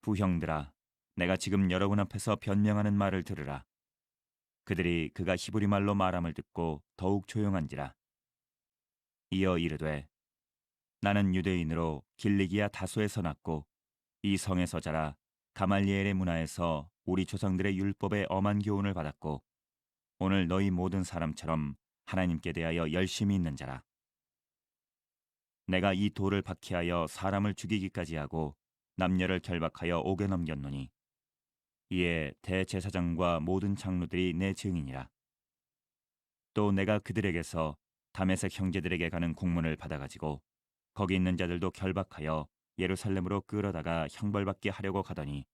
부형들아, 내가 지금 여러분 앞에서 변명하는 말을 들으라. 그들이 그가 히브리 말로 말함을 듣고 더욱 조용한지라. 이어 이르되, 나는 유대인으로 길리기아 다소에서 났고 이 성에서 자라 가말리엘의 문화에서 우리 조상들의 율법의 엄한 교훈을 받았고 오늘 너희 모든 사람처럼 하나님께 대하여 열심히 있는 자라. 내가 이 돌을 박해하여 사람을 죽이기까지 하고 남녀를 결박하여 옥에 넘겼노니 이에 대제사장과 모든 장로들이 내 증인이라. 또 내가 그들에게서 다메섹 형제들에게 가는 공문을 받아가지고 거기 있는 자들도 결박하여 예루살렘으로 끌어다가 형벌받게 하려고 가더니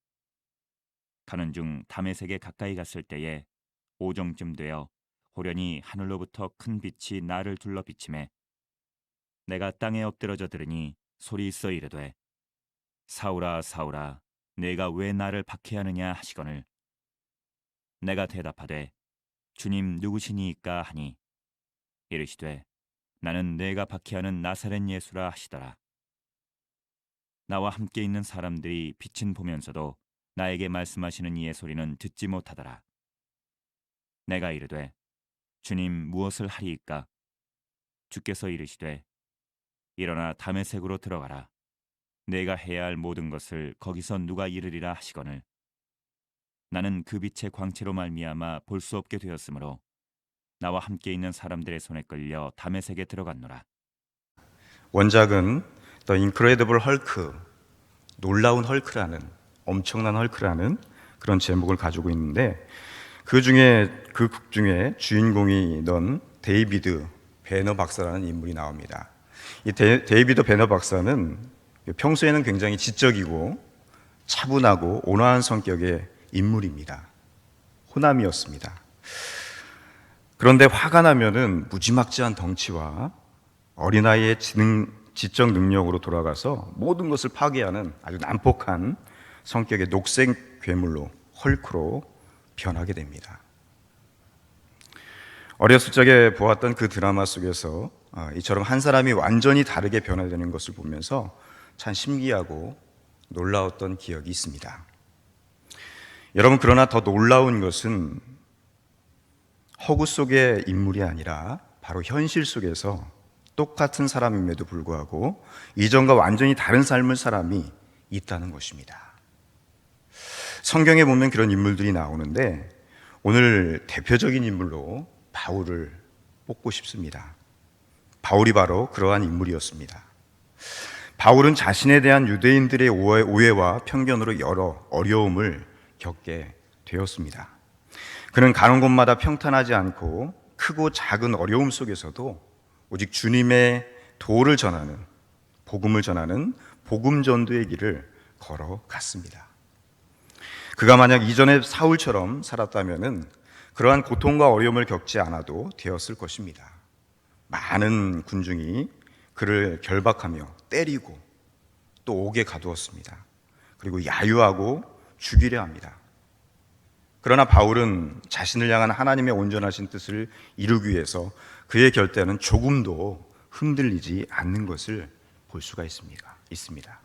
가는 중 다메섹에 가까이 갔을 때에 오정쯤 되어 호련히 하늘로부터 큰 빛이 나를 둘러 비치매 내가 땅에 엎드러져 들으니 소리 있어 이르되, 사울아 사울아 내가 왜 나를 박해하느냐 하시거늘 내가 대답하되, 주님 누구시니이까 하니 이르시되, 나는 내가 박해하는 나사렛 예수라 하시더라. 나와 함께 있는 사람들이 빛은 보면서도 나에게 말씀하시는 이의 소리는 듣지 못하더라. 내가 이르되, 주님 무엇을 하리이까? 주께서 이르시되, 일어나 다메섹으로 들어가라. 내가 해야 할 모든 것을 거기서 누가 이르리라 하시거늘 나는 그 빛의 광채로 말미암아 볼 수 없게 되었으므로 나와 함께 있는 사람들의 손에 끌려 다메섹에 들어갔노라. 원작은 The Incredible Hulk, 놀라운 헐크라는, 엄청난 헐크라는 그런 제목을 가지고 있는데 그 극 중에 주인공이던 데이비드 배너 박사라는 인물이 나옵니다. 이 데이비드 배너 박사는 평소에는 굉장히 지적이고 차분하고 온화한 성격의 인물입니다. 호남이었습니다. 그런데 화가 나면은 무지막지한 덩치와 어린아이의 지적 능력으로 돌아가서 모든 것을 파괴하는 아주 난폭한 성격의 녹색 괴물로, 헐크로 변하게 됩니다. 어렸을 적에 보았던 그 드라마 속에서 이처럼 한 사람이 완전히 다르게 변화되는 것을 보면서 참 신기하고 놀라웠던 기억이 있습니다. 여러분, 그러나 더 놀라운 것은 허구 속의 인물이 아니라 바로 현실 속에서 똑같은 사람임에도 불구하고 이전과 완전히 다른 삶을 사람이 있다는 것입니다. 성경에 보면 그런 인물들이 나오는데 오늘 대표적인 인물로 바울을 뽑고 싶습니다. 바울이 바로 그러한 인물이었습니다. 바울은 자신에 대한 유대인들의 오해와 편견으로 여러 어려움을 겪게 되었습니다. 그는 가는 곳마다 평탄하지 않고 크고 작은 어려움 속에서도 오직 주님의 도를 전하는, 복음을 전하는 복음 전도의 길을 걸어갔습니다. 그가 만약 이전에 사울처럼 살았다면 그러한 고통과 어려움을 겪지 않아도 되었을 것입니다. 많은 군중이 그를 결박하며 때리고 또 옥에 가두었습니다. 그리고 야유하고 죽이려 합니다. 그러나 바울은 자신을 향한 하나님의 온전하신 뜻을 이루기 위해서 그의 결단은 조금도 흔들리지 않는 것을 볼 수가 있습니다.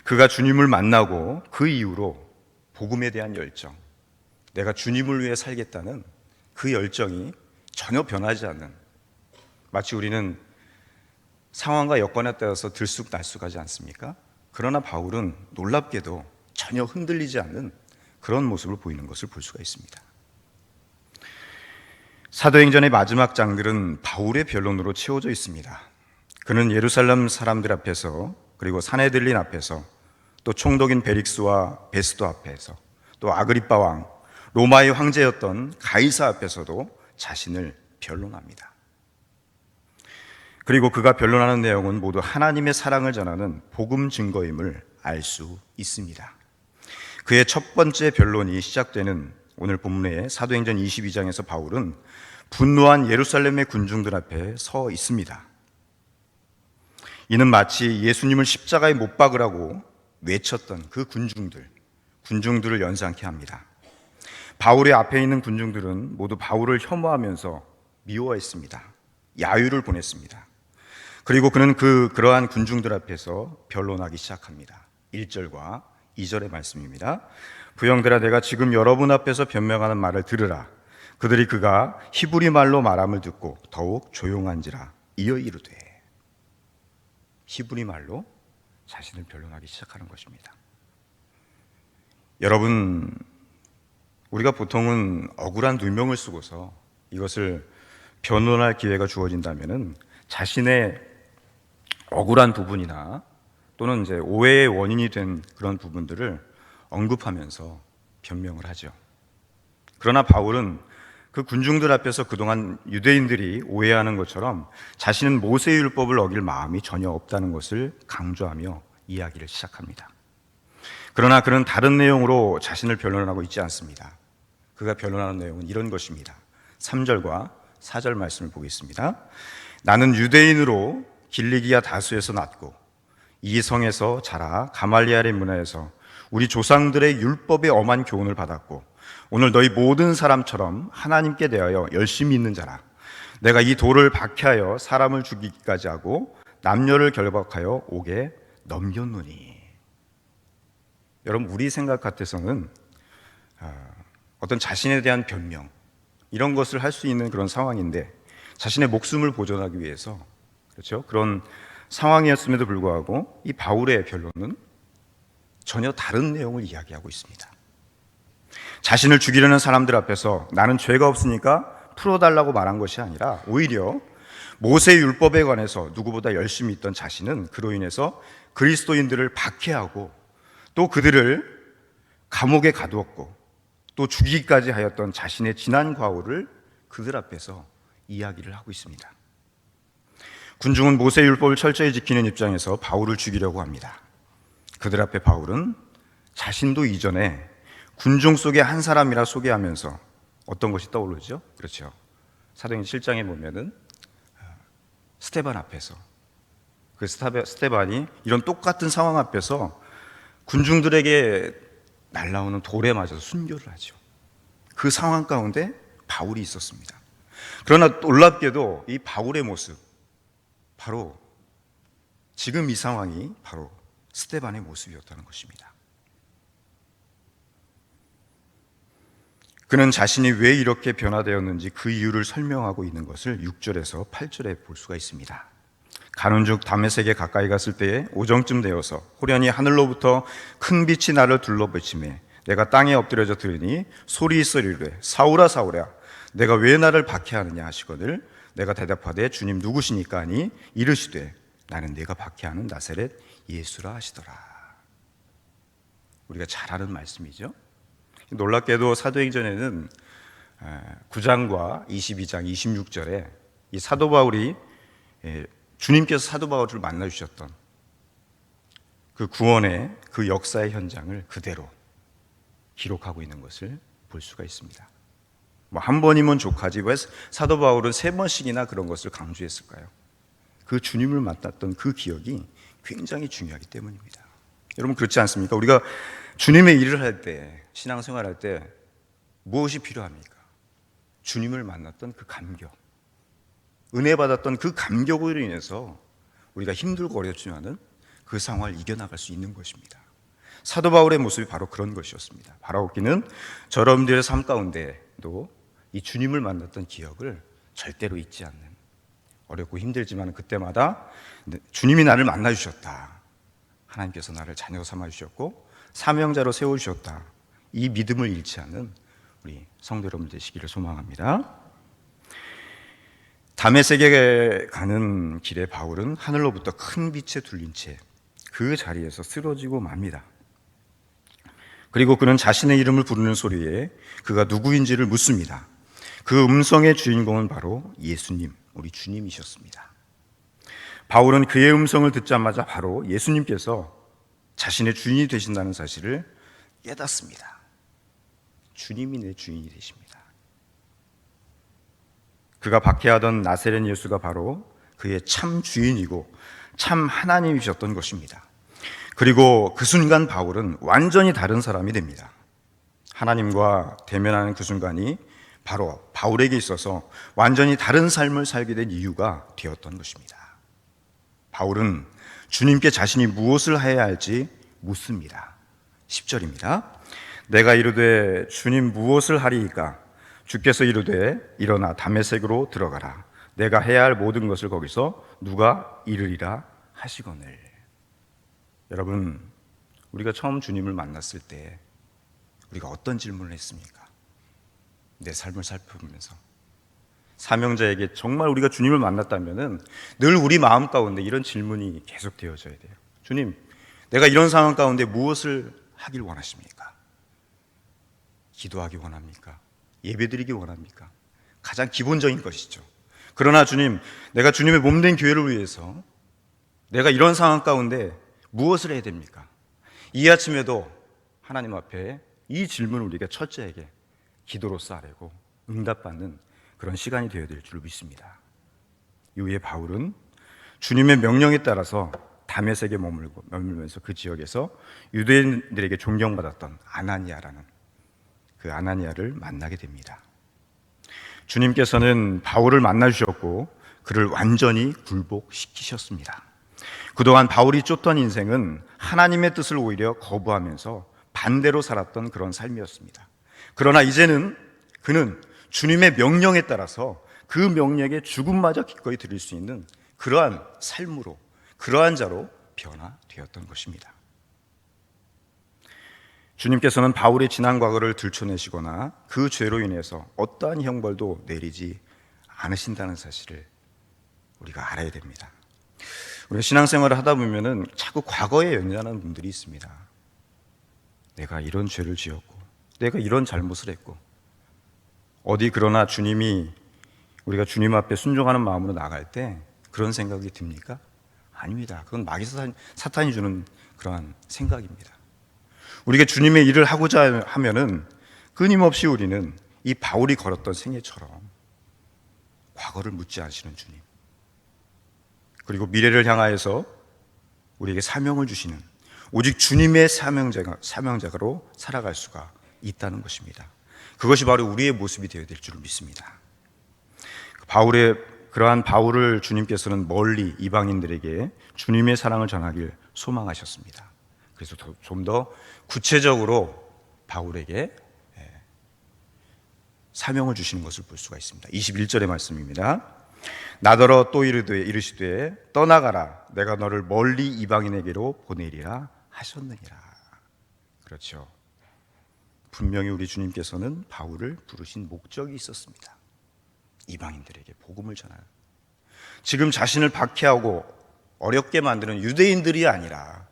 그가 주님을 만나고 그 이후로 복음에 대한 열정, 내가 주님을 위해 살겠다는 그 열정이 전혀 변하지 않는, 마치 우리는 상황과 여건에 따라서 들쑥날쑥하지 않습니까? 그러나 바울은 놀랍게도 전혀 흔들리지 않는 그런 모습을 보이는 것을 볼 수가 있습니다. 사도행전의 마지막 장들은 바울의 변론으로 채워져 있습니다. 그는 예루살렘 사람들 앞에서, 그리고 산헤드린 앞에서, 또 총독인 베릭스와 베스도 앞에서, 또 아그리빠 왕, 로마의 황제였던 가이사 앞에서도 자신을 변론합니다. 그리고 그가 변론하는 내용은 모두 하나님의 사랑을 전하는 복음 증거임을 알 수 있습니다. 그의 첫 번째 변론이 시작되는 오늘 본문의 사도행전 22장에서 바울은 분노한 예루살렘의 군중들 앞에 서 있습니다. 이는 마치 예수님을 십자가에 못 박으라고 외쳤던 그 군중들을 연상케 합니다. 바울의 앞에 있는 군중들은 모두 바울을 혐오하면서 미워했습니다. 야유를 보냈습니다. 그리고 그는 그러한 군중들 앞에서 변론하기 시작합니다. 1절과 2절의 말씀입니다. 부형들아, 내가 지금 여러분 앞에서 변명하는 말을 들으라. 그들이 그가 히브리 말로 말함을 듣고 더욱 조용한지라. 이어 이르되. 히브리 말로 자신을 변론하기 시작하는 것입니다. 여러분, 우리가 보통은 억울한 누명을 쓰고서 이것을 변론할 기회가 주어진다면은 자신의 억울한 부분이나 또는 이제 오해의 원인이 된 그런 부분들을 언급하면서 변명을 하죠. 그러나 바울은 그 군중들 앞에서 그동안 유대인들이 오해하는 것처럼 자신은 모세의 율법을 어길 마음이 전혀 없다는 것을 강조하며 이야기를 시작합니다. 그러나 그는 다른 내용으로 자신을 변론하고 있지 않습니다. 그가 변론하는 내용은 이런 것입니다. 3절과 4절 말씀을 보겠습니다. 나는 유대인으로 길리기아 다수에서 났고 이 성에서 자라 가말리엘의 문화에서 우리 조상들의 율법의 엄한 교훈을 받았고 오늘 너희 모든 사람처럼 하나님께 대하여 열심히 있는 자라. 내가 이 돌을 박해하여 사람을 죽이기까지 하고 남녀를 결박하여 옥에 넘겼노니. 여러분, 우리 생각 같아서는 어떤 자신에 대한 변명 이런 것을 할 수 있는 그런 상황인데 자신의 목숨을 보존하기 위해서 그렇죠? 그런 상황이었음에도 불구하고 이 바울의 변론은 전혀 다른 내용을 이야기하고 있습니다. 자신을 죽이려는 사람들 앞에서 나는 죄가 없으니까 풀어달라고 말한 것이 아니라 오히려 모세의 율법에 관해서 누구보다 열심히 있던 자신은 그로 인해서 그리스도인들을 박해하고 또 그들을 감옥에 가두었고 또 죽이기까지 하였던 자신의 지난 과오를 그들 앞에서 이야기를 하고 있습니다. 군중은 모세의 율법을 철저히 지키는 입장에서 바울을 죽이려고 합니다. 그들 앞에 바울은 자신도 이전에 군중 속의 한 사람이라 소개하면서 어떤 것이 떠오르죠? 그렇죠. 사도행전 7장에 보면은 스데반 앞에서 그 스데반이 이런 똑같은 상황 앞에서 군중들에게 날라오는 돌에 맞아서 순교를 하죠. 그 상황 가운데 바울이 있었습니다. 그러나 놀랍게도 이 바울의 모습, 바로 지금 이 상황이 바로 스데반의 모습이었다는 것입니다. 그는 자신이 왜 이렇게 변화되었는지 그 이유를 설명하고 있는 것을 6절에서 8절에 볼 수가 있습니다. 가는 중 다메섹에 가까이 갔을 때에 오정쯤 되어서 호련히 하늘로부터 큰 빛이 나를 둘러비치매 내가 땅에 엎드려져 들으니 소리 있어 이르되 사울아 사울아 내가 왜 나를 박해하느냐 하시거늘 내가 대답하되 주님 누구시니까 하니 이르시되 나는 내가 박해하는 나사렛 예수라 하시더라. 우리가 잘 아는 말씀이죠. 놀랍게도 사도행전에는 9장과 22장, 26절에 이 사도 바울이 주님께서 사도 바울을 만나 주셨던 그 구원의 그 역사의 현장을 그대로 기록하고 있는 것을 볼 수가 있습니다. 한 번이면 족하지 왜 사도 바울은 3번씩이나 그런 것을 강조했을까요? 그 주님을 만났던 그 기억이 굉장히 중요하기 때문입니다. 여러분 그렇지 않습니까? 우리가 주님의 일을 할 때, 신앙생활할 때 무엇이 필요합니까? 주님을 만났던 그 감격, 은혜 받았던 그 감격으로 인해서 우리가 힘들고 어렵지만은 그 상황을 이겨나갈 수 있는 것입니다. 사도 바울의 모습이 바로 그런 것이었습니다. 바라옵기는 저러분들의 삶 가운데도 이 주님을 만났던 기억을 절대로 잊지 않는, 어렵고 힘들지만 그때마다 주님이 나를 만나주셨다, 하나님께서 나를 자녀 삼아주셨고 사명자로 세워주셨다, 이 믿음을 잃지 않는 우리 성도 여러분 되시기를 소망합니다. 다메섹에 가는 길에 바울은 하늘로부터 큰 빛에 둘린 채 그 자리에서 쓰러지고 맙니다. 그리고 그는 자신의 이름을 부르는 소리에 그가 누구인지를 묻습니다. 그 음성의 주인공은 바로 예수님, 우리 주님이셨습니다. 바울은 그의 음성을 듣자마자 바로 예수님께서 자신의 주인이 되신다는 사실을 깨닫습니다. 주님이 내 주인이 되십니다. 그가 박해하던 나사렛 예수가 바로 그의 참 주인이고 참 하나님이셨던 것입니다. 그리고 그 순간 바울은 완전히 다른 사람이 됩니다. 하나님과 대면하는 그 순간이 바로 바울에게 있어서 완전히 다른 삶을 살게 된 이유가 되었던 것입니다. 바울은 주님께 자신이 무엇을 해야 할지 묻습니다. 10절입니다. 내가 이르되 주님 무엇을 하리이까? 주께서 이르되 일어나 다메섹으로 들어가라. 내가 해야 할 모든 것을 거기서 누가 이르리라 하시거늘. 여러분, 우리가 처음 주님을 만났을 때 우리가 어떤 질문을 했습니까? 내 삶을 살펴보면서 사명자에게 정말 우리가 주님을 만났다면은 늘 우리 마음 가운데 이런 질문이 계속 되어져야 돼요. 주님, 내가 이런 상황 가운데 무엇을 하길 원하십니까? 기도하기 원합니까? 예배드리기 원합니까? 가장 기본적인 것이죠. 그러나 주님, 내가 주님의 몸된 교회를 위해서 내가 이런 상황 가운데 무엇을 해야 됩니까? 이 아침에도 하나님 앞에 이 질문을 우리가 첫째에게 기도로서 아뢰고 응답받는 그런 시간이 되어야 될 줄 믿습니다. 이후에 바울은 주님의 명령에 따라서 다메섹에 머물면서 그 지역에서 유대인들에게 존경받았던 아나니아라는 그 아나니아를 만나게 됩니다. 주님께서는 바울을 만나 주셨고 그를 완전히 굴복시키셨습니다. 그동안 바울이 쫓던 인생은 하나님의 뜻을 오히려 거부하면서 반대로 살았던 그런 삶이었습니다. 그러나 이제는 그는 주님의 명령에 따라서 그 명령에 죽음마저 기꺼이 드릴 수 있는 그러한 삶으로, 그러한 자로 변화되었던 것입니다. 주님께서는 바울의 지난 과거를 들춰내시거나 그 죄로 인해서 어떠한 형벌도 내리지 않으신다는 사실을 우리가 알아야 됩니다. 우리가 신앙생활을 하다 보면은 자꾸 과거에 연연하는 분들이 있습니다. 내가 이런 죄를 지었고, 내가 이런 잘못을 했고, 어디 그러나 우리가 주님 앞에 순종하는 마음으로 나갈 때 그런 생각이 듭니까? 아닙니다. 그건 마귀 사탄이 주는 그러한 생각입니다. 우리가 주님의 일을 하고자 하면은 끊임없이 우리는 이 바울이 걸었던 생애처럼 과거를 묻지 않으시는 주님, 그리고 미래를 향하여서 우리에게 사명을 주시는 오직 주님의 사명자로 살아갈 수가 있다는 것입니다. 그것이 바로 우리의 모습이 되어야 될 줄 믿습니다. 그러한 바울을 주님께서는 멀리 이방인들에게 주님의 사랑을 전하길 소망하셨습니다. 그래서 좀 더 구체적으로 바울에게 사명을 주시는 것을 볼 수가 있습니다. 21절의 말씀입니다. 나더러 또 이르시되 떠나가라, 내가 너를 멀리 이방인에게로 보내리라 하셨느니라. 그렇죠. 분명히 우리 주님께서는 바울을 부르신 목적이 있었습니다. 이방인들에게 복음을 전하는, 지금 자신을 박해하고 어렵게 만드는 유대인들이 아니라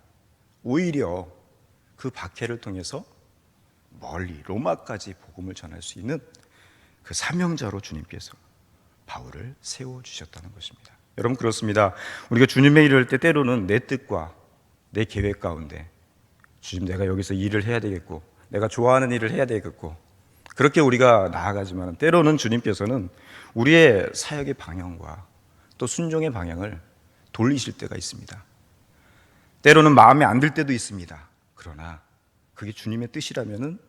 오히려 그 박해를 통해서 멀리 로마까지 복음을 전할 수 있는 그 사명자로 주님께서 바울을 세워주셨다는 것입니다. 여러분, 그렇습니다. 우리가 주님의 일을 할 때 때로는 내 뜻과 내 계획 가운데 주님, 내가 여기서 일을 해야 되겠고, 내가 좋아하는 일을 해야 되겠고, 그렇게 우리가 나아가지만 때로는 주님께서는 우리의 사역의 방향과 또 순종의 방향을 돌리실 때가 있습니다. 때로는 마음에 안 들 때도 있습니다. 그러나 그게 주님의 뜻이라면은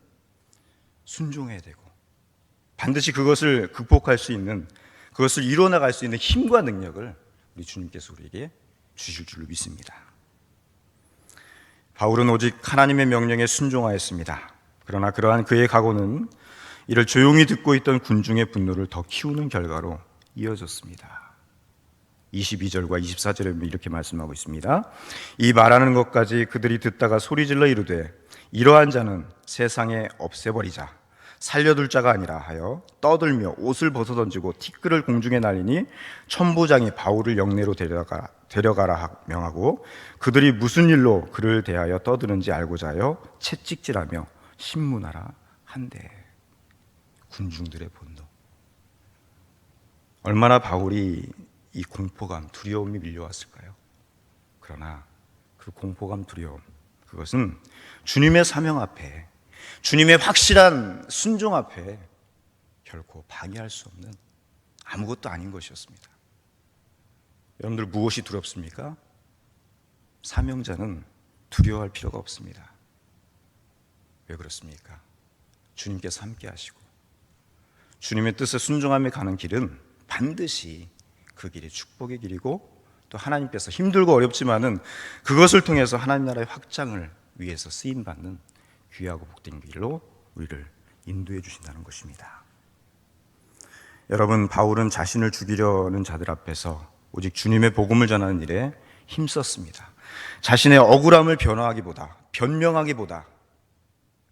순종해야 되고, 반드시 그것을 극복할 수 있는, 그것을 이뤄나갈 수 있는 힘과 능력을 우리 주님께서 우리에게 주실 줄로 믿습니다. 바울은 오직 하나님의 명령에 순종하였습니다. 그러나 그러한 그의 각오는 이를 조용히 듣고 있던 군중의 분노를 더 키우는 결과로 이어졌습니다. 22절과 24절에 이렇게 말씀하고 있습니다. 이 말하는 것까지 그들이 듣다가 소리질러 이르되 이러한 자는 세상에 없애버리자, 살려둘 자가 아니라 하여 떠들며 옷을 벗어던지고 티끌을 공중에 날리니 천부장이 바울을 영내로 데려가라 명하고, 그들이 무슨 일로 그를 대하여 떠드는지 알고자 하여 채찍질하며 신문하라 한대. 군중들의 분노, 얼마나 바울이 이 공포감, 두려움이 밀려왔을까요? 그러나 그 공포감, 두려움, 그것은 주님의 사명 앞에, 주님의 확실한 순종 앞에 결코 방해할 수 없는 아무것도 아닌 것이었습니다. 여러분들, 무엇이 두렵습니까? 사명자는 두려워할 필요가 없습니다. 왜 그렇습니까? 주님께서 함께 하시고 주님의 뜻에 순종하며 가는 길은 반드시 그 길이 축복의 길이고, 또 하나님께서 힘들고 어렵지만은 그것을 통해서 하나님 나라의 확장을 위해서 쓰임받는 귀하고 복된 길로 우리를 인도해 주신다는 것입니다. 여러분, 바울은 자신을 죽이려는 자들 앞에서 오직 주님의 복음을 전하는 일에 힘썼습니다. 자신의 억울함을 변명하기보다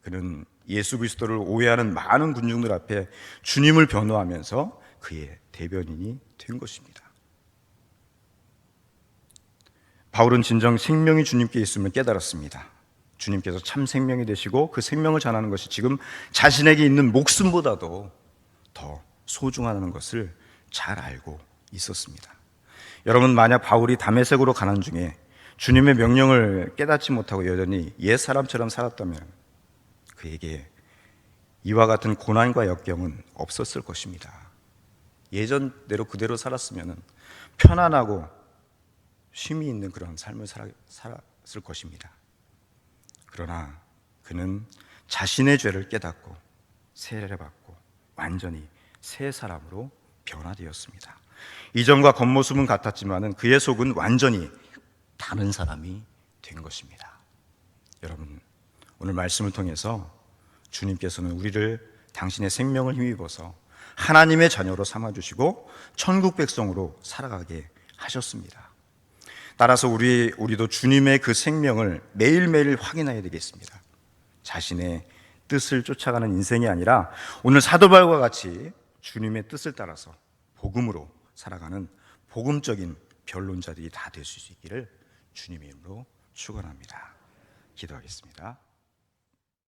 그는 예수 그리스도를 오해하는 많은 군중들 앞에 주님을 변호하면서 그의 대변인이 된 것입니다. 바울은 진정 생명이 주님께 있음을 깨달았습니다. 주님께서 참 생명이 되시고 그 생명을 전하는 것이 지금 자신에게 있는 목숨보다도 더 소중하다는 것을 잘 알고 있었습니다. 여러분, 만약 바울이 다메섹으로 가는 중에 주님의 명령을 깨닫지 못하고 여전히 옛 사람처럼 살았다면 그에게 이와 같은 고난과 역경은 없었을 것입니다. 예전대로 그대로 살았으면 편안하고 쉼이 있는 그런 삶을 살았을 것입니다. 그러나 그는 자신의 죄를 깨닫고 세례를 받고 완전히 새 사람으로 변화되었습니다. 이전과 겉모습은 같았지만 그의 속은 완전히 다른 사람이 된 것입니다. 여러분, 오늘 말씀을 통해서 주님께서는 우리를 당신의 생명을 힘입어서 하나님의 자녀로 삼아주시고 천국 백성으로 살아가게 하셨습니다. 따라서 우리도 주님의 그 생명을 매일매일 확인해야 되겠습니다. 자신의 뜻을 쫓아가는 인생이 아니라 오늘 사도 바울과 같이 주님의 뜻을 따라서 복음으로 살아가는 복음적인 변론자들이 다 될 수 있기를 주님의 이름으로 축원합니다. 기도하겠습니다.